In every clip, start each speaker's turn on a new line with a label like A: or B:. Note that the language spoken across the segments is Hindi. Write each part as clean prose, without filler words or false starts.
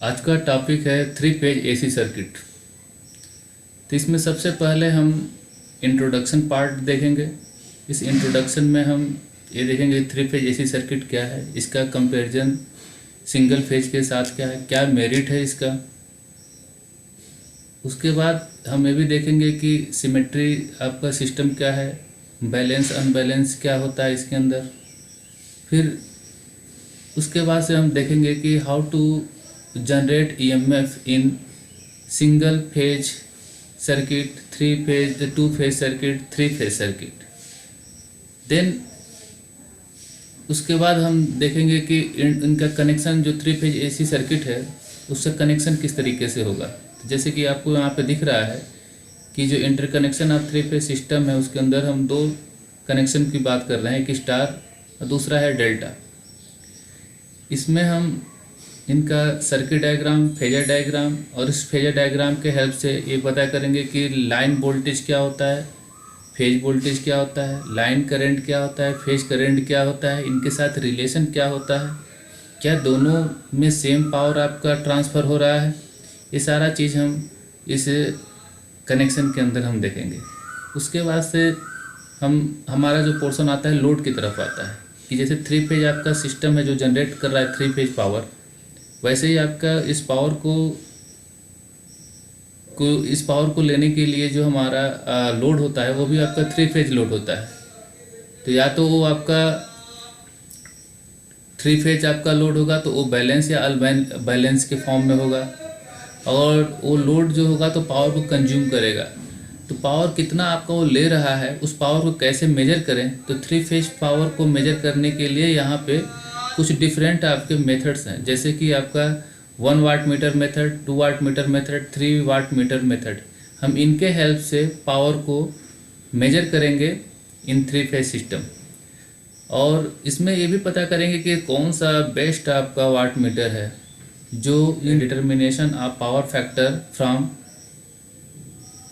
A: आज का टॉपिक है 3 फेज एसी सर्किट। तो इसमें सबसे पहले हम इंट्रोडक्शन पार्ट देखेंगे। इस इंट्रोडक्शन में हम ये देखेंगे 3 फेज एसी सर्किट क्या है, इसका कंपैरिजन सिंगल फेज के साथ क्या है, क्या मेरिट है इसका। उसके बाद हम ये भी देखेंगे कि सिमेट्री आपका सिस्टम क्या है, बैलेंस अनबैलेंस क्या होता है इसके अंदर। फिर उसके बाद से हम देखेंगे कि how to generate EMF in single phase circuit, 3 phase, 2 phase circuit, 3 phase circuit. Then उसके बाद हम देखेंगे कि इनका कनेक्शन जो 3 फेज एसी सर्किट है उससे कनेक्शन किस तरीके से होगा। तो जैसे कि आपको यहाँ पे दिख रहा है कि जो इंटरकनेक्शन ऑफ 3 फेज सिस्टम है उसके अंदर हम दो कनेक्शन की बात कर रहे हैं, एक स्टार और दूसरा है डेल्टा। इसमें हम इनका सर्किट डायग्राम, फेजर डायग्राम और इस फेजर डायग्राम के हेल्प से ये पता करेंगे कि लाइन वोल्टेज क्या होता है, फेज वोल्टेज क्या होता है, लाइन करंट क्या होता है, फेज करंट क्या होता है, इनके साथ रिलेशन क्या होता है, क्या दोनों में सेम पावर आपका ट्रांसफ़र हो रहा है। ये सारा चीज़ हम इस कनेक्शन के अंदर हम देखेंगे। उसके बाद से हमारा जो पोर्शन आता है लोड की तरफ आता है कि जैसे 3 फेज आपका सिस्टम है जो जनरेट कर रहा है 3 फेज पावर, वैसे ही आपका इस पावर को लेने के लिए जो हमारा लोड होता है वो भी आपका 3 फेज लोड होता है। तो या तो वो आपका 3 फेज आपका लोड होगा तो वो बैलेंस या बैलेंस के फॉर्म में होगा, और वो लोड जो होगा तो पावर को कंज्यूम करेगा। तो पावर कितना आपका वो ले रहा है, उस पावर को कैसे मेजर करें। तो 3 फेज पावर को मेजर करने के लिए यहाँ पे कुछ डिफरेंट आपके मेथड्स हैं, जैसे कि आपका 1 watt meter method, 2 watt meter method, 3 watt meter method. हम इनके हेल्प से पावर को मेजर करेंगे इन 3 फेज सिस्टम, और इसमें ये भी पता करेंगे कि कौन सा बेस्ट आपका वाट मीटर है जो in determination of power factor from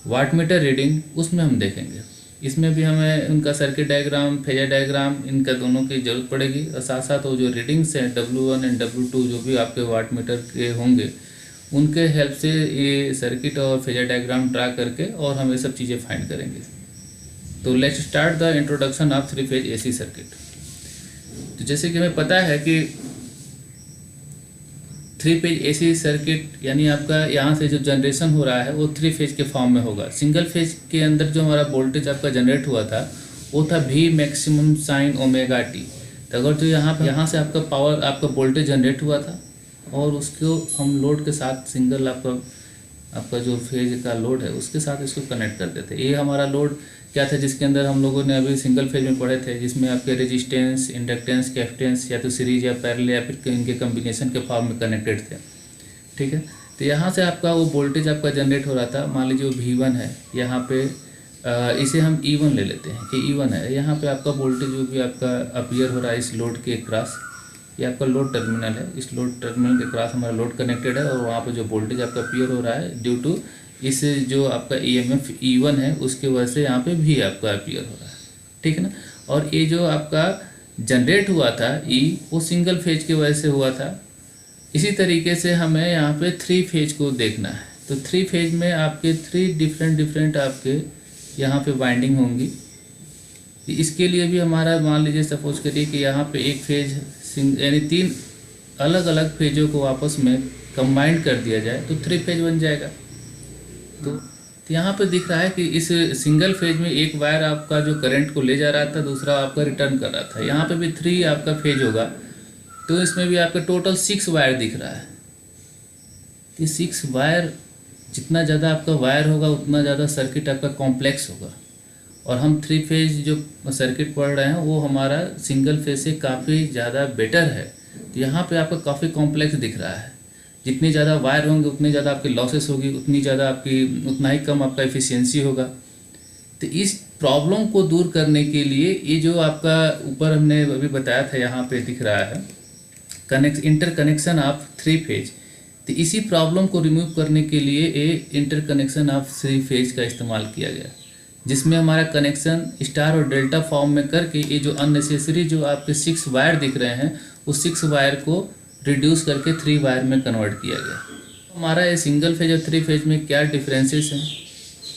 A: watt metre reading उसमें हम देखेंगे। इसमें भी हमें उनका सर्किट डायग्राम, फेजर डायग्राम, इनका दोनों की ज़रूरत पड़ेगी, और साथ साथ वो जो रीडिंग्स हैं W1 एंड W2 जो भी आपके वाट मीटर के होंगे उनके हेल्प से ये सर्किट और फेजर डायग्राम ड्रा करके और हम ये सब चीज़ें फाइंड करेंगे। तो let's start the introduction of 3 phase AC circuit. तो जैसे कि हमें पता है कि 3 फेज एसी सर्किट यानी आपका यहाँ से जो जनरेशन हो रहा है वो 3 फेज के फॉर्म में होगा। सिंगल फेज के अंदर जो हमारा वोल्टेज आपका जनरेट हुआ था वो था V maximum sine omega T. तो अगर जो यहाँ से आपका पावर आपका वोल्टेज जनरेट हुआ था और उसको हम लोड के साथ सिंगल आपका जो फेज का लोड है उसके साथ इसको कनेक्ट कर देते। ये हमारा लोड क्या था जिसके अंदर हम लोगों ने अभी सिंगल फेज में पढ़े थे, जिसमें आपके रेजिस्टेंस, इंडक्टेंस, कैपेसिटेंस या तो सीरीज या पैरेलल या फिर इनके कम्बिनेशन के फॉर्म में कनेक्टेड थे। ठीक है, तो यहाँ से आपका वो वोल्टेज आपका जनरेट हो रहा था। मान लीजिए V1 है, यहाँ पे इसे हम E1 ले लेते हैं कि E1 है। यहाँ पे आपका वोल्टेज जो भी आपका अपीयर हो रहा है इस लोड के क्रॉस, ये आपका लोड टर्मिनल है, इस लोड टर्मिनल के क्रॉस हमारा लोड कनेक्टेड है, और वहाँ पे जो वोल्टेज आपका अपीयर हो रहा है ड्यू टू इस जो आपका EMF E1 है उसके वजह से यहाँ पे भी आपका अपीयर हो रहा है। ठीक है ना, और ये जो आपका जनरेट हुआ था E वो सिंगल फेज की वजह से हुआ था। इसी तरीके से हमें यहाँ पे 3 फेज को देखना है। तो 3 फेज में आपके 3 डिफरेंट आपके यहाँ पे वाइंडिंग होंगी। इसके लिए भी हमारा मान लीजिए सपोज करिए कि यहाँ पे एक फेज यानी 3 अलग अलग फेजों को आपस में कंबाइंड कर दिया जाए तो 3 फेज बन जाएगा। तो यहाँ पे दिख रहा है कि इस सिंगल फेज में एक वायर आपका जो करंट को ले जा रहा था, दूसरा आपका रिटर्न कर रहा था। यहाँ पे भी 3 आपका फेज होगा, तो इसमें भी आपका टोटल 6 वायर दिख रहा है। तो 6 वायर, जितना ज़्यादा आपका वायर होगा उतना ज़्यादा सर्किट आपका कॉम्प्लेक्स होगा, और हम 3 फेज जो सर्किट पढ़ रहे हैं वो हमारा सिंगल फेज से काफ़ी ज़्यादा बेटर है। तो यहाँ पे आपका काफ़ी कॉम्प्लेक्स दिख रहा है। जितनी ज़्यादा वायर होंगे उतनी ज़्यादा आपकी लॉसेस होगी, उतना ही कम आपका एफिशिएंसी होगा। तो इस प्रॉब्लम को दूर करने के लिए ये जो आपका ऊपर हमने अभी बताया था यहाँ पे दिख रहा है इंटरकनेक्शन ऑफ 3 फेज। तो इसी प्रॉब्लम को रिमूव करने के लिए ये इंटरकनेक्शन ऑफ 3 फेज का इस्तेमाल किया गया, जिसमें हमारा कनेक्शन स्टार और डेल्टा फॉर्म में करके ये जो अननेसेसरी जो आपके 6 वायर दिख रहे हैं उस 6 वायर को रिड्यूस करके 3 वायर में कन्वर्ट किया गया। हमारा ये सिंगल फेज और 3 फेज में क्या डिफरेंसेस हैं,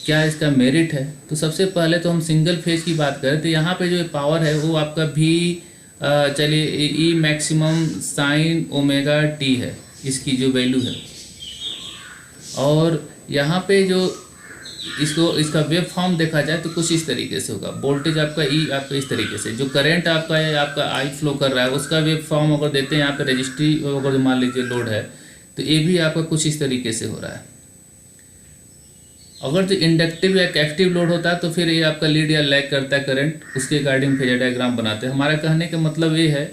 A: क्या इसका मेरिट है। तो सबसे पहले तो हम सिंगल फेज की बात करें तो यहाँ पे जो पावर है वो आपका भी चलिए ई मैक्सिमम साइन ओमेगा टी है, इसकी जो वैल्यू है। और यहाँ पे जो इसका वेव फॉर्म देखा जाए तो कुछ इस तरीके से होगा। वोल्टेज आपका ई आपका इस तरीके से, जो करंट आपका है आपका आई फ्लो कर रहा है उसका वेव फॉर्म अगर देते हैं यहाँ पे रजिस्ट्री अगर मान लीजिए लोड है तो ये भी आपका कुछ इस तरीके से हो रहा है। अगर जो इंडक्टिव या कैपेसिटिव लोड होता है तो फिर ये आपका लीड या लैग करता है करंट, उसके अकॉर्डिंग फेजर डायग्राम बनाते हैं। हमारा कहने का मतलब ये है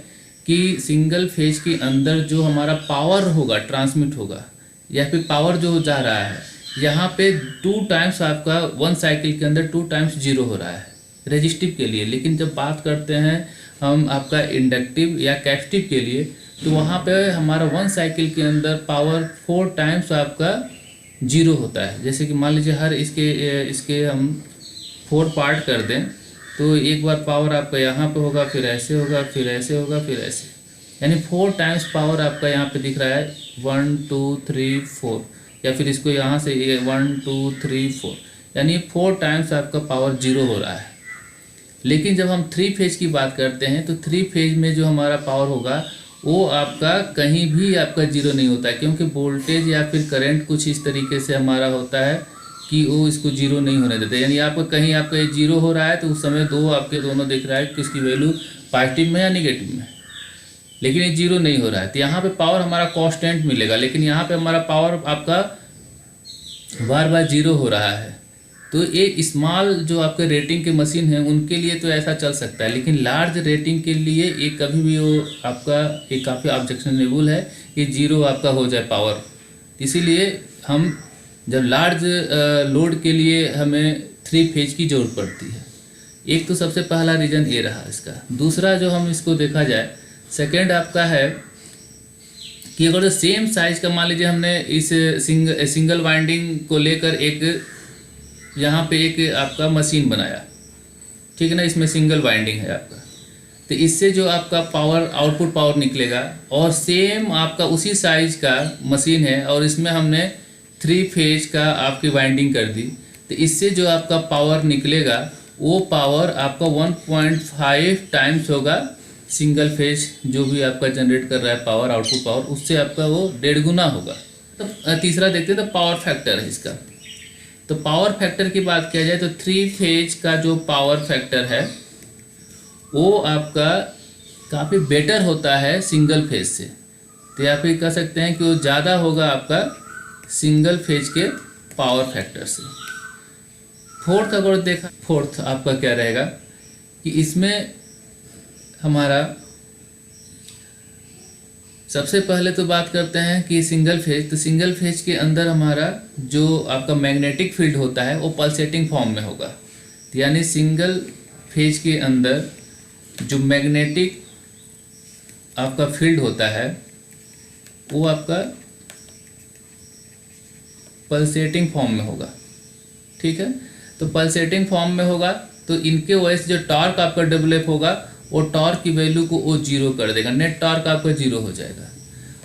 A: कि सिंगल फेज के अंदर जो हमारा पावर होगा ट्रांसमिट होगा या फिर पावर जो जा रहा है यहाँ पे 2 टाइम्स आपका 1 साइकिल के अंदर 2 टाइम्स जीरो हो रहा है रेजिस्टिव के लिए। लेकिन जब बात करते हैं हम आपका इंडक्टिव या कैपेसिटिव के लिए तो वहाँ पे हमारा 1 साइकिल के अंदर पावर 4 टाइम्स आपका जीरो होता है। जैसे कि मान लीजिए हर इसके हम 4 पार्ट कर दें तो एक बार पावर आपका यहाँ पे होगा, फिर ऐसे होगा, फिर ऐसे होगा, फिर ऐसे, यानी 4 टाइम्स पावर आपका यहाँ पे दिख रहा है 1 2 3 4, या फिर इसको यहाँ से 1 2 3 4, यानी 4 टाइम्स आपका पावर जीरो हो रहा है। लेकिन जब हम 3 फेज की बात करते हैं तो 3 फेज में जो हमारा पावर होगा वो आपका कहीं भी आपका जीरो नहीं होता है, क्योंकि वोल्टेज या फिर करंट कुछ इस तरीके से हमारा होता है कि वो इसको जीरो नहीं होने देते। यानी आपका कहीं आपका ये जीरो हो रहा है तो उस समय आपके दोनों दिख रहा है कि इसकी वैल्यू पॉजिटिव में या निगेटिव में, लेकिन ये जीरो नहीं हो रहा है। तो यहाँ पे पावर हमारा कांस्टेंट मिलेगा, लेकिन यहाँ पे हमारा पावर आपका बार बार जीरो हो रहा है। तो ये स्मॉल जो आपके रेटिंग के मशीन हैं उनके लिए तो ऐसा चल सकता है, लेकिन लार्ज रेटिंग के लिए ये कभी भी वो आपका एक काफ़ी ऑब्जेक्शनेबल है कि जीरो आपका हो जाए पावर। इसीलिए हम जब लार्ज लोड के लिए हमें 3 फेज की ज़रूरत पड़ती है। एक तो सबसे पहला रीज़न ये रहा इसका। दूसरा जो हम इसको देखा जाए सेकेंड आपका है कि अगर सेम साइज का मान लीजिए हमने इस सिंगल वाइंडिंग को लेकर एक यहाँ पे एक आपका मशीन बनाया, ठीक है ना, इसमें सिंगल वाइंडिंग है आपका, तो इससे जो आपका पावर आउटपुट पावर निकलेगा और सेम आपका उसी साइज का मशीन है और इसमें हमने 3 फेज का आपकी वाइंडिंग कर दी, तो इससे जो आपका पावर निकलेगा वो पावर आपका 1.5 टाइम्स होगा सिंगल फेज जो भी आपका जनरेट कर रहा है पावर आउटपुट पावर, उससे आपका वो 1.5 गुना होगा। तो तीसरा देखते हैं तो पावर फैक्टर है इसका। तो पावर फैक्टर की बात किया जाए तो 3 फेज का जो पावर फैक्टर है वो आपका काफ़ी बेटर होता है सिंगल फेज से। तो या फिर कह सकते हैं कि वो ज़्यादा होगा आपका सिंगल फेज के पावर फैक्टर से। फोर्थ अगर देखा, फोर्थ आपका क्या रहेगा कि इसमें हमारा सबसे पहले तो बात करते हैं कि सिंगल फेज, तो सिंगल फेज के अंदर हमारा जो आपका मैग्नेटिक फील्ड होता है वो पल्सेटिंग फॉर्म में होगा। यानी सिंगल फेज के अंदर जो मैग्नेटिक आपका फील्ड होता है वो आपका पल्सेटिंग फॉर्म में होगा, ठीक है। तो पल्सेटिंग फॉर्म में होगा तो इनके वजह से जो टॉर्क आपका डेवलप होगा वो टॉर्क की वैल्यू को वो जीरो कर देगा, नेट टॉर्क आपका जीरो हो जाएगा।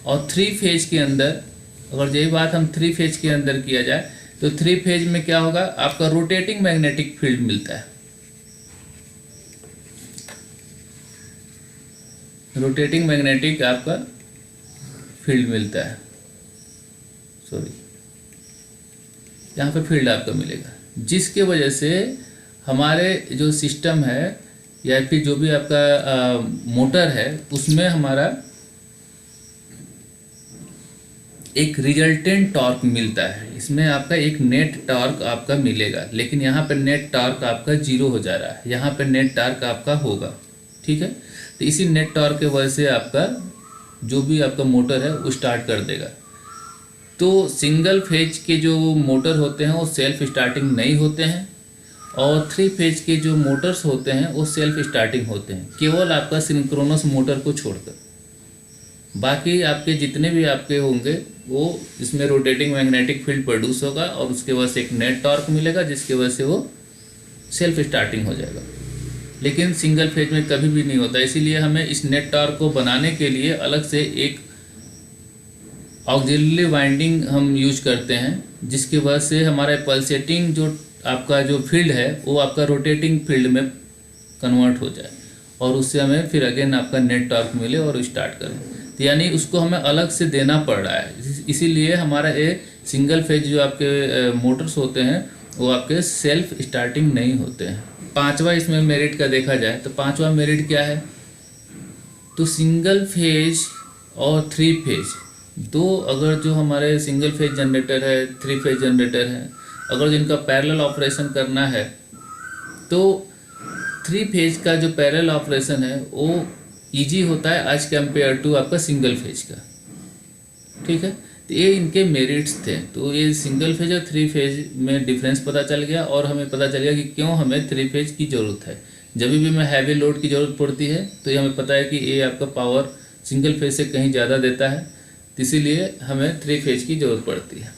A: और 3 फेज के अंदर अगर यही बात हम 3 फेज के अंदर किया जाए तो 3 फेज में क्या होगा, आपका रोटेटिंग मैग्नेटिक फील्ड मिलता है। रोटेटिंग मैग्नेटिक आपका फील्ड मिलता है, सॉरी यहाँ पे फील्ड आपका मिलेगा, जिसके वजह से हमारे जो सिस्टम है या फिर जो भी आपका मोटर है उसमें हमारा एक रिजल्टेंट टॉर्क मिलता है। इसमें आपका एक नेट टॉर्क आपका मिलेगा, लेकिन यहाँ पर नेट टॉर्क आपका जीरो हो जा रहा है, यहाँ पर नेट टॉर्क आपका होगा, ठीक है। तो इसी नेट टॉर्क के वजह से आपका जो भी आपका मोटर है वो स्टार्ट कर देगा। तो सिंगल फेज के जो मोटर होते हैं वो सेल्फ स्टार्टिंग नहीं होते हैं और 3 फेज के जो मोटर्स होते हैं वो सेल्फ स्टार्टिंग होते हैं, केवल आपका सिंक्रोनस मोटर को छोड़कर। बाकी आपके जितने भी आपके होंगे वो इसमें रोटेटिंग मैग्नेटिक फील्ड प्रोड्यूस होगा और उसके वजह से एक नेट टॉर्क मिलेगा, जिसकी वजह से वो सेल्फ स्टार्टिंग हो जाएगा। लेकिन सिंगल फेज में कभी भी नहीं होता, इसीलिए हमें इस नेट टॉर्क को बनाने के लिए अलग से एक ऑक्सिलरी वाइंडिंग हम यूज करते हैं, जिसकी वजह से हमारा पल्सेटिंग जो आपका जो फील्ड है वो आपका रोटेटिंग फील्ड में कन्वर्ट हो जाए और उससे हमें फिर अगेन आपका नेट टॉर्क मिले और स्टार्ट करें। तो यानी उसको हमें अलग से देना पड़ रहा है, इसीलिए हमारा ये सिंगल फेज जो आपके मोटर्स होते हैं वो आपके सेल्फ स्टार्टिंग नहीं होते हैं। पांचवा इसमें मेरिट का देखा जाए तो पांचवा मेरिट क्या है, तो सिंगल फेज और थ्री फेज दो, अगर जो हमारे सिंगल फेज जनरेटर है, थ्री फेज जनरेटर है, अगर जिनका पैरेलल ऑपरेशन करना है तो थ्री फेज का जो पैरेलल ऑपरेशन है वो इजी होता है एज कम्पेयर टू आपका सिंगल फेज का। ठीक है, तो ये इनके मेरिट्स थे। तो ये सिंगल फेज और थ्री फेज में डिफरेंस पता चल गया और हमें पता चल गया कि क्यों हमें थ्री फेज की ज़रूरत है। जब भी हमें हैवी लोड की ज़रूरत पड़ती है तो ये हमें पता है कि ये आपका पावर सिंगल फेज से कहीं ज़्यादा देता है, तो इसीलिए हमें थ्री फेज की ज़रूरत पड़ती है।